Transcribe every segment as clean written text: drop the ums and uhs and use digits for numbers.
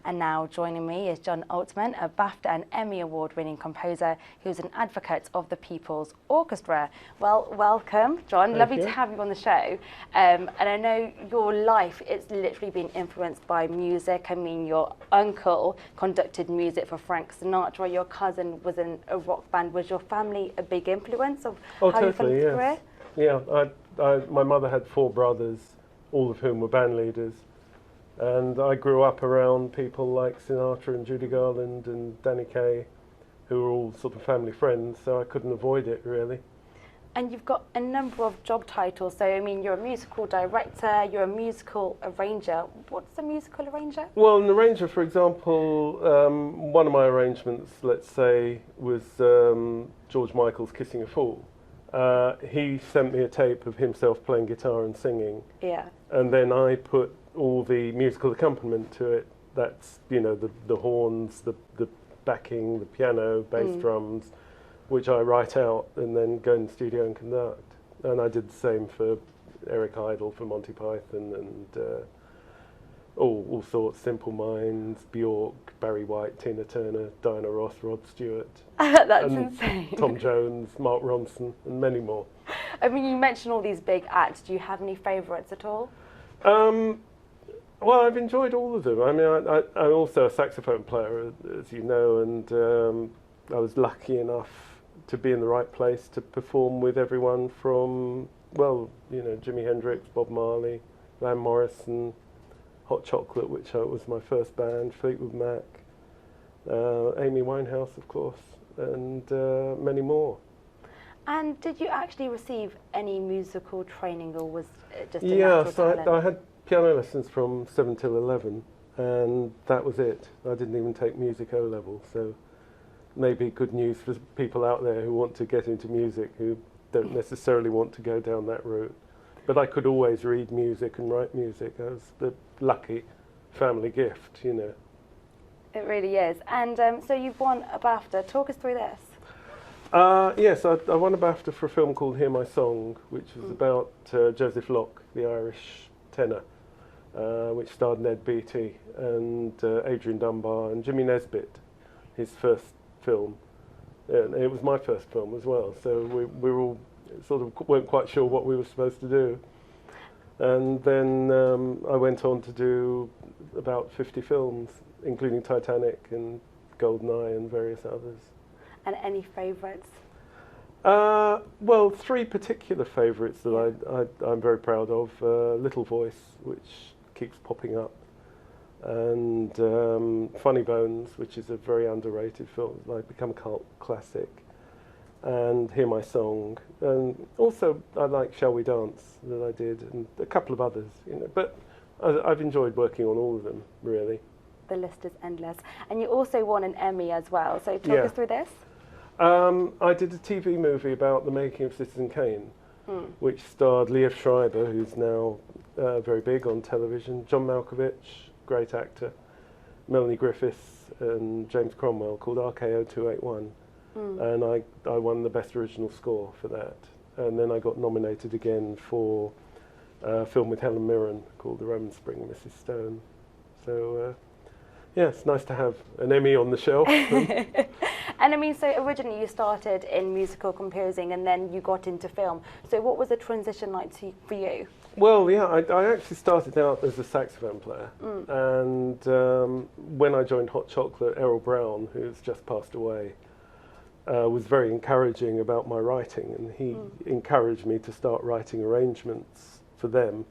And now joining me is John Altman, a BAFTA and Emmy Award-winning composer who's an advocate of the People's Orchestra. Well, welcome, John. Lovely to have you on the show. And I know your life, it's literally been influenced by music. I mean, your uncle conducted music for Frank Sinatra. Your cousin was in a rock band. Was your family a big influence of how you found your career? Yeah, my mother had 4 brothers, all of whom were band leaders. And I grew up around people like Sinatra and Judy Garland and Danny Kaye, who were all sort of family friends, so I couldn't avoid it, really. And you've got a number of job titles. So, I mean, you're a musical director, you're a musical arranger. What's a musical arranger? Well, an arranger, for example, one of my arrangements, let's say, was George Michael's Kissing a Fool. He sent me a tape of himself playing guitar and singing. Yeah. And then I put all the musical accompaniment to it. That's, you know, the horns, the backing, the piano, bass drums, which I write out and then go in the studio and conduct. And I did the same for Eric Idle for Monty Python and all sorts, Simple Minds, Bjork, Barry White, Tina Turner, Diana Ross, Rod Stewart. That's insane. Tom Jones, Mark Ronson, and many more. I mean, you mentioned all these big acts. Do you have any favourites at all? Well, I've enjoyed all of them. I mean, I'm also a saxophone player, as you know, and I was lucky enough to be in the right place to perform with everyone from, well, you know, Jimi Hendrix, Bob Marley, Van Morrison, Hot Chocolate, which was my first band, Fleetwood Mac, Amy Winehouse, of course, and many more. And did you actually receive any musical training, or was it just a natural talent? I had piano lessons from 7 till 11, and that was it. I didn't even take music O-level, so maybe good news for people out there who want to get into music, who don't necessarily want to go down that route. But I could always read music and write music. I was the lucky family gift, you know. It really is. And so you've won a BAFTA. Talk us through this. Yes, I won a BAFTA for a film called Hear My Song, which was about Joseph Locke, the Irish tenor, which starred Ned Beatty and Adrian Dunbar and Jimmy Nesbitt, his first film. And it was my first film as well, so we were all sort of weren't quite sure what we were supposed to do. And then I went on to do about 50 films, including Titanic and Goldeneye and various others. And any favourites? Well, 3 particular favourites that I'm very proud of. Little Voice, which keeps popping up, and Funny Bones, which is a very underrated film. It's like become a cult classic. And Hear My Song. And also I like Shall We Dance that I did, and a couple of others, you know. But I've enjoyed working on all of them, really. The list is endless. And you also won an Emmy as well, so talk us through this. I did a TV movie about the making of Citizen Kane, which starred Liev Schreiber, who's now very big on television, John Malkovich, great actor, Melanie Griffiths, and James Cromwell, called RKO 281. And I won the Best Original Score for that. And then I got nominated again for a film with Helen Mirren called The Roman Spring, Mrs. Stone. So, yeah, it's nice to have an Emmy on the shelf. And I mean, so originally you started in musical composing and then you got into film. So what was the transition like for you? Well, yeah, I actually started out as a saxophone player. And when I joined Hot Chocolate, Errol Brown, who's just passed away, was very encouraging about my writing, and he encouraged me to start writing arrangements for them.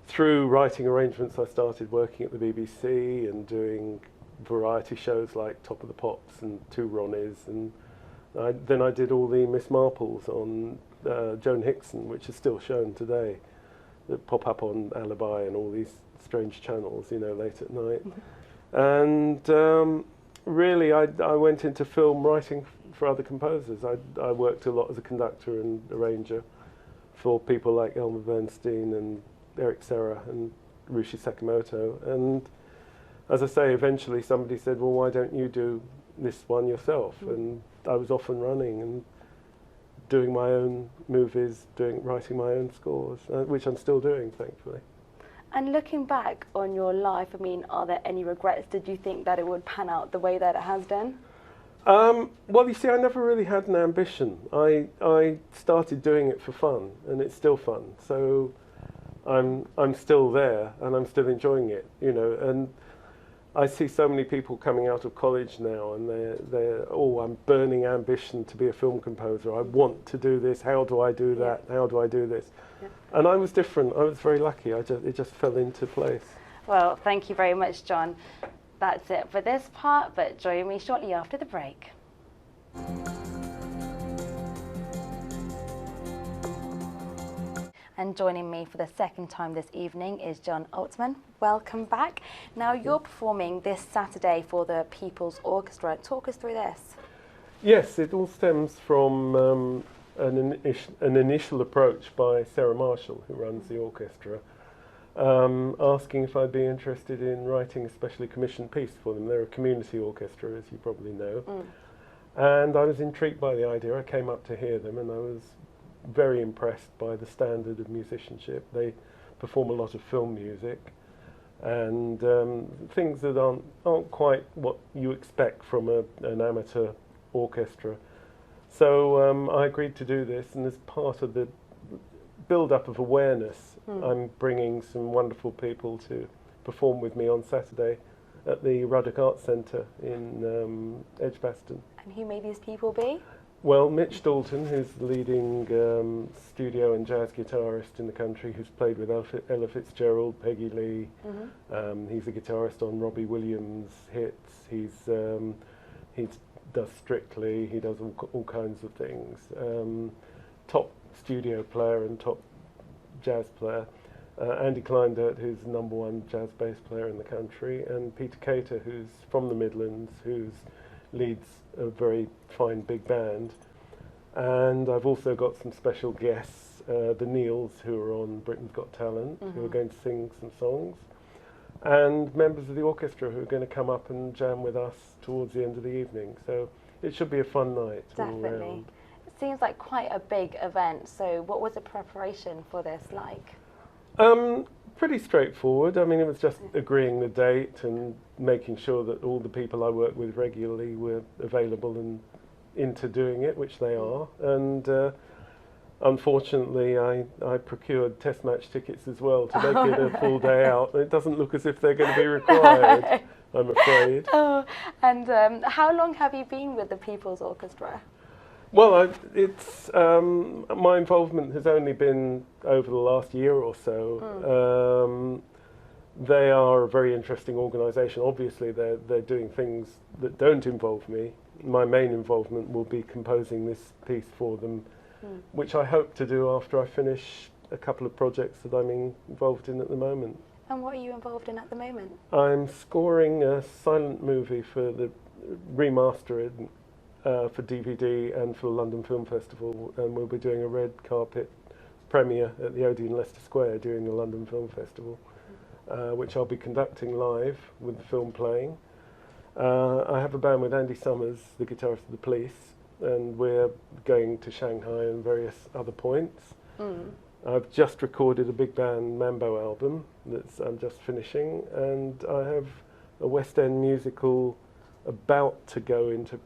Through writing arrangements, I started working at the BBC and doing variety shows like Top of the Pops and Two Ronnies, and then I did all the Miss Marples on Joan Hickson, which is still shown today, that pop up on Alibi and all these strange channels, you know, late at night. And really, I went into film writing for other composers. I worked a lot as a conductor and arranger for people like Elmer Bernstein and Eric Serra and Rushi Sakamoto. And as I say, eventually somebody said, well, why don't you do this one yourself? And I was off and running and doing my own movies, writing my own scores, which I'm still doing, thankfully. And looking back on your life, I mean, are there any regrets? Did you think that it would pan out the way that it has done? Well, you see, I never really had an ambition. I started doing it for fun, and it's still fun. So I'm still there, and I'm still enjoying it, you know. And I see so many people coming out of college now, and I'm burning ambition to be a film composer. I want to do this. How do I do that? Yeah. How do I do this? Yeah. And I was different. I was very lucky. It just fell into place. Well, thank you very much, John. That's it for this part, but join me shortly after the break. And joining me for the second time this evening is John Altman. Welcome back. Now you're performing this Saturday for the People's Orchestra. Talk us through this. Yes, it all stems from an initial approach by Sarah Marshall, who runs the orchestra, asking if I'd be interested in writing a specially commissioned piece for them. They're a community orchestra, as you probably know. And I was intrigued by the idea. I came up to hear them, and I was very impressed by the standard of musicianship. They perform a lot of film music and things that aren't quite what you expect from an amateur orchestra. So I agreed to do this, and as part of the build-up of awareness, I'm bringing some wonderful people to perform with me on Saturday at the Ruddock Arts Centre in Edgbaston. And who may these people be? Well, Mitch Dalton, who's the leading studio and jazz guitarist in the country, who's played with Ella Fitzgerald, Peggy Lee. He's a guitarist on Robbie Williams' hits. He does Strictly. He does all kinds of things. Top studio player and top jazz player. Andy Kleindert, who's the #1 jazz bass player in the country, and Peter Cater, who's from the Midlands, who leads a very fine big band. And I've also got some special guests, the Neils, who are on Britain's Got Talent, who are going to sing some songs, and members of the orchestra who are going to come up and jam with us towards the end of the evening. So it should be a fun night. Definitely. All round. It seems like quite a big event. So what was the preparation for this like? Pretty straightforward. I mean, it was just agreeing the date and making sure that all the people I work with regularly were available and into doing it, which they are. And unfortunately, I procured test match tickets as well to make it a full day out. It doesn't look as if they're going to be required, I'm afraid. And how long have you been with the People's Orchestra? Well, my involvement has only been over the last year or so. They are a very interesting organisation. Obviously, they're doing things that don't involve me. My main involvement will be composing this piece for them, which I hope to do after I finish a couple of projects that I'm involved in at the moment. And what are you involved in at the moment? I'm scoring a silent movie for the remastered for DVD and for the London Film Festival, and we'll be doing a red carpet premiere at the Odeon Leicester Square during the London Film Festival, which I'll be conducting live with the film playing. I have a band with Andy Summers, the guitarist of the Police, and we're going to Shanghai and various other points. I've just recorded a big band Mambo album that I'm just finishing, and I have a West End musical about to go into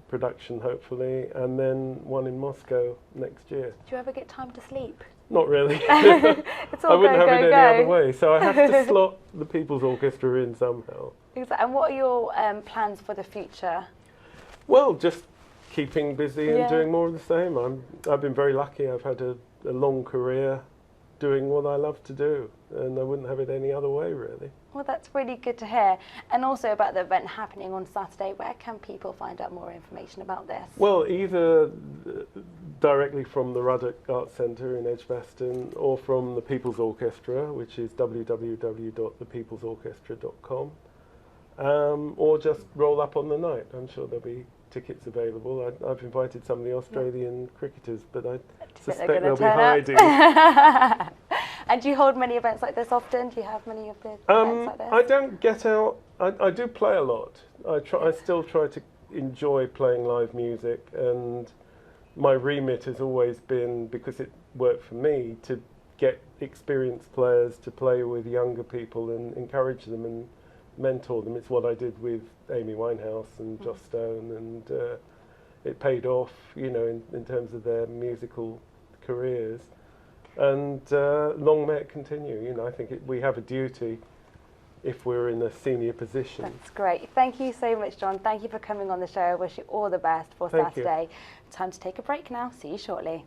production, hopefully, and then one in Moscow next year. Do you ever get time to sleep? Not really. It's all I wouldn't go, have go, it go. any other way, so I have to slot the People's Orchestra in somehow. Exactly. And what are your plans for the future? Well, just keeping busy and doing more of the same. I've been very lucky. I've had a long career doing what I love to do, and I wouldn't have it any other way, really. Well, that's really good to hear. And also about the event happening on Saturday, where can people find out more information about this? Well, either directly from the Ruddock Arts Centre in Edgbaston, or from the People's Orchestra, which is www.thepeoplesorchestra.com, or just roll up on the night. I'm sure there'll be tickets available. I've invited some of the Australian cricketers, but I suspect they'll be hiding. And do you hold many events like this often? Do you have many of the events like this? I don't get out. I do play a lot. I still try to enjoy playing live music, and my remit has always been, because it worked for me, to get experienced players to play with younger people and encourage them and mentor them. It's what I did with Amy Winehouse and Joss Stone, and it paid off, you know, in terms of their musical careers. And long may it continue. You know, I think we have a duty if we're in a senior position. That's great. Thank you so much, John. Thank you for coming on the show. I wish you all the best for Saturday. Time to take a break now. See you shortly.